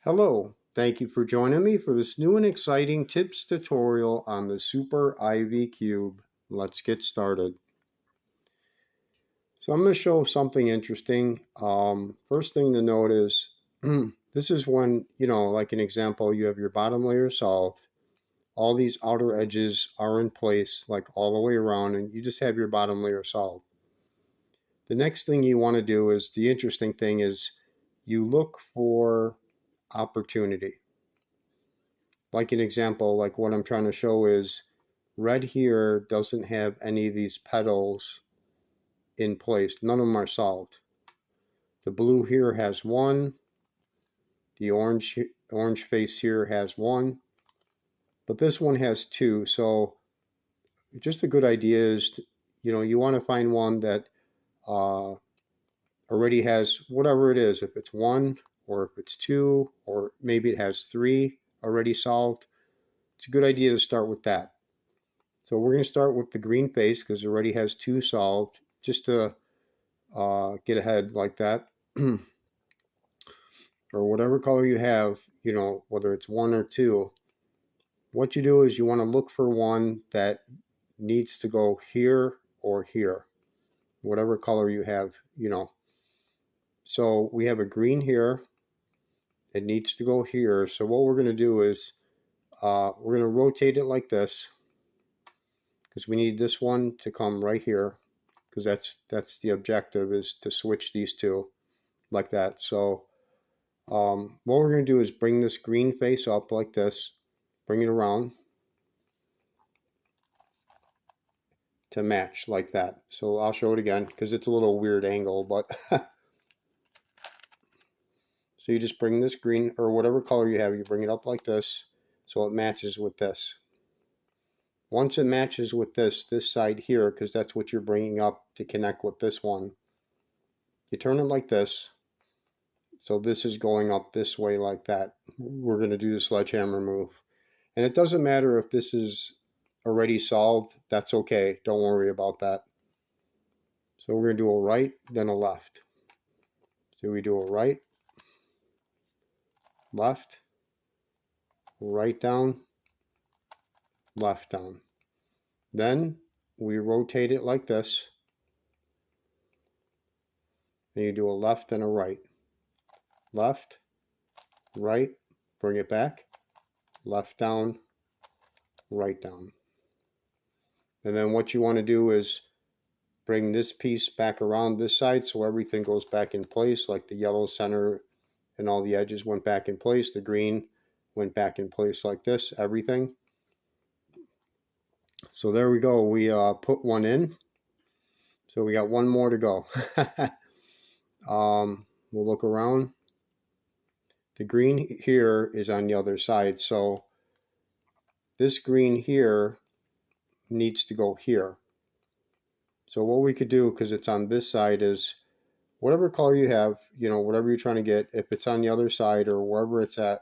Hello, thank you for joining me for this new and exciting tips tutorial on the Super IV Cube. Let's get started. So I'm going to show something interesting. First thing to note is this is when, like an example, you have your bottom layer solved. All these outer edges are in place like all the way around and you just have your bottom layer solved. The next thing you want to do is, the interesting thing is, you look for opportunity. Like an example, like what I'm trying to show is red here doesn't have any of these petals in place. None of them are solved. The blue here has one. The orange face here has one. But this one has two. So just a good idea is, you want to find one that already has whatever it is. If it's one, or if it's two, or maybe it has three already solved. It's a good idea to start with that. So we're going to start with the green face because it already has two solved, just to get ahead like that. Or whatever color you have, whether it's one or two. What you do is you want to look for one that needs to go here or here, whatever color you have, So we have a green here. It needs to go here. So what we're going to do is we're going to rotate it like this, because we need this one to come right here, because that's the objective, is to switch these two like that. So what we're going to do is bring this green face up like this, bring it around to match like that. So I'll show it again because it's a little weird angle, but so you just bring this green, or whatever color you have, you bring it up like this so it matches with this. Once it matches with this side here, because that's what you're bringing up to connect with this one, you turn it like this. So this is going up this way like that. We're going to do the sledgehammer move. And it doesn't matter if this is already solved. That's okay. Don't worry about that. So we're going to do a right, then a left. So we do a right, left, right down, left down. Then we rotate it like this. Then you do a left and a right. Left, right, bring it back, left down, right down. And then what you want to do is bring this piece back around this side so everything goes back in place, like the yellow center and all the edges went back in place. The green went back in place like this, everything. So there we go. We put one in. So we got one more to go. We'll look around. The green here is on the other side. So this green here needs to go here. So what we could do, because it's on this side, is whatever color you have, whatever you're trying to get, if it's on the other side or wherever it's at,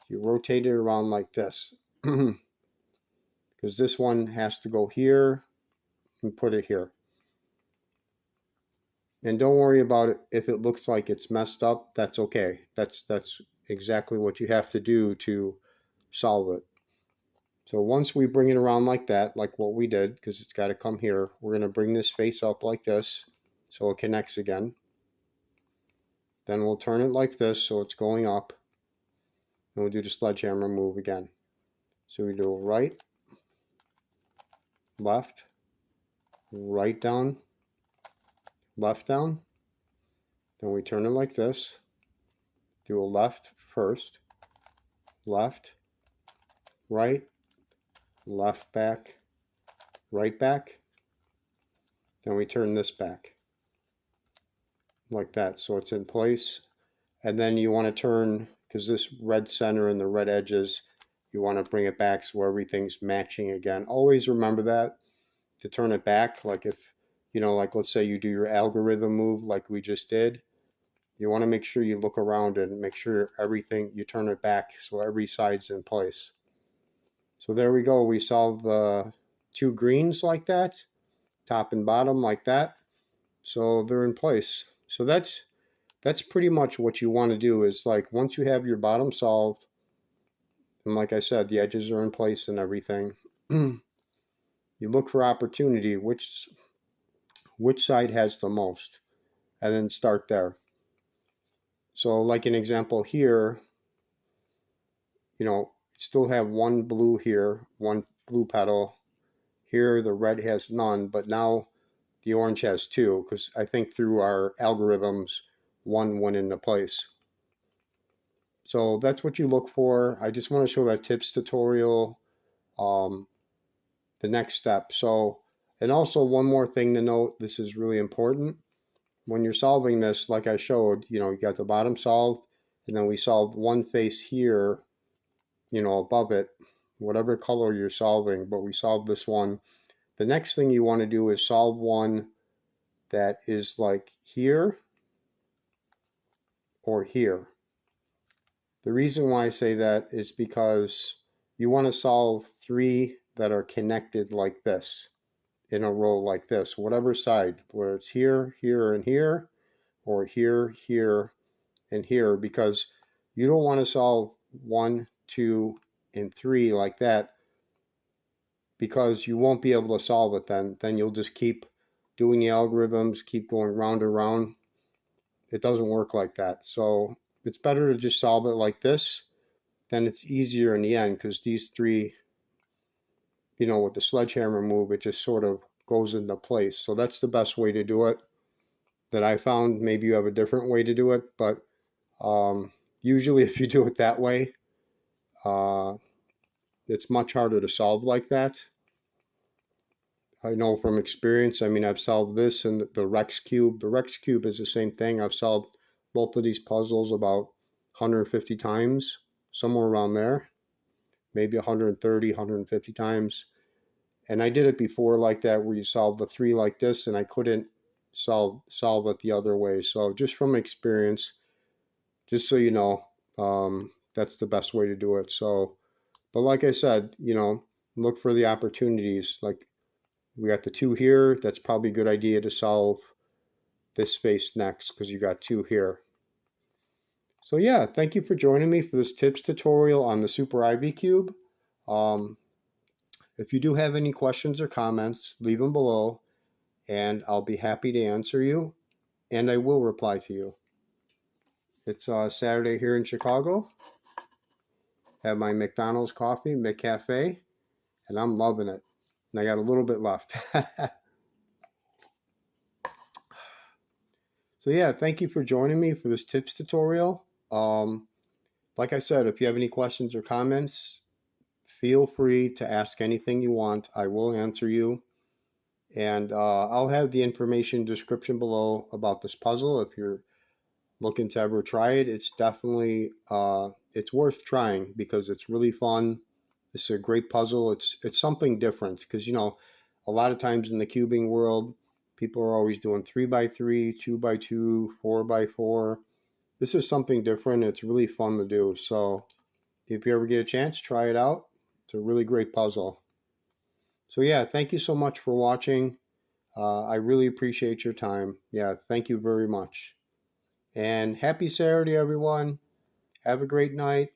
you rotate it around like this. Because this one has to go here and put it here. And don't worry about it if it looks like it's messed up. That's okay. That's exactly what you have to do to solve it. So once we bring it around like that, like what we did, because it's got to come here, we're going to bring this face up like this so it connects again. Then we'll turn it like this so it's going up. And we'll do the sledgehammer move again. So we do a right, left, right down, left down. Then we turn it like this. Do a left first, left, right, left back, right back. Then we turn this back like that so it's in place. And then you want to turn, because this red center and the red edges, you want to bring it back so everything's matching again. Always remember that, to turn it back. Like if, like let's say you do your algorithm move like we just did, you want to make sure you look around and make sure everything, you turn it back so every side's in place. So there we go. We solved the two greens like that, top and bottom like that. So they're in place. So that's that's pretty much what you want to do. Is like once you have your bottom solved, and like I said, the edges are in place and everything, you look for opportunity, which side has the most, and then start there. So like an example here, still have one blue here, one blue petal. Here the red has none, but now the orange has two, because I think through our algorithms, one went into place. So that's what you look for. I just want to show that tips tutorial, the next step. So, and also one more thing to note, this is really important. When you're solving this, like I showed, you got the bottom solved, and then we solved one face here, above it, whatever color you're solving, but we solved this one. The next thing you want to do is solve one that is like here or here. The reason why I say that is because you want to solve three that are connected like this, in a row like this, whatever side, where it's here, here, and here, or here, here, and here, because you don't want to solve 1, 2, and 3 like that, because you won't be able to solve it then. Then you'll just keep doing the algorithms, keep going round and round. It doesn't work like that. So it's better to just solve it like this. Then it's easier in the end, because these three, with the sledgehammer move, it just sort of goes into place. So that's the best way to do it that I found. Maybe you have a different way to do it, but usually if you do it that way, it's much harder to solve like that. I know from experience. I mean, I've solved this and the Rex Cube. The Rex Cube is the same thing. I've solved both of these puzzles about 150 times, somewhere around there, maybe 130, 150 times. And I did it before like that, where you solve the three like this, and I couldn't solve it the other way. So just from experience, just so you know, that's the best way to do it. So, but like I said, look for the opportunities. Like we got the two here. That's probably a good idea to solve this face next, because you got two here. So yeah, thank you for joining me for this tips tutorial on the Super Ivy Cube. If you do have any questions or comments, leave them below, and I'll be happy to answer you, and I will reply to you. It's Saturday here in Chicago. Have my McDonald's coffee, McCafe, and I'm loving it. And I got a little bit left. So yeah, thank you for joining me for this tips tutorial. Like I said, if you have any questions or comments, feel free to ask anything you want. I will answer you. And I'll have the information description below about this puzzle. If you're looking to ever try it, it's definitely it's worth trying, because it's really fun. It's a great puzzle. It's something different, because a lot of times in the cubing world, people are always doing 3x3, 2x2, 4x4. This is something different. It's really fun to do. So if you ever get a chance, try it out. It's a really great puzzle. So yeah, thank you so much for watching. I really appreciate your time. Yeah, thank you very much. And happy Saturday, everyone. Have a great night.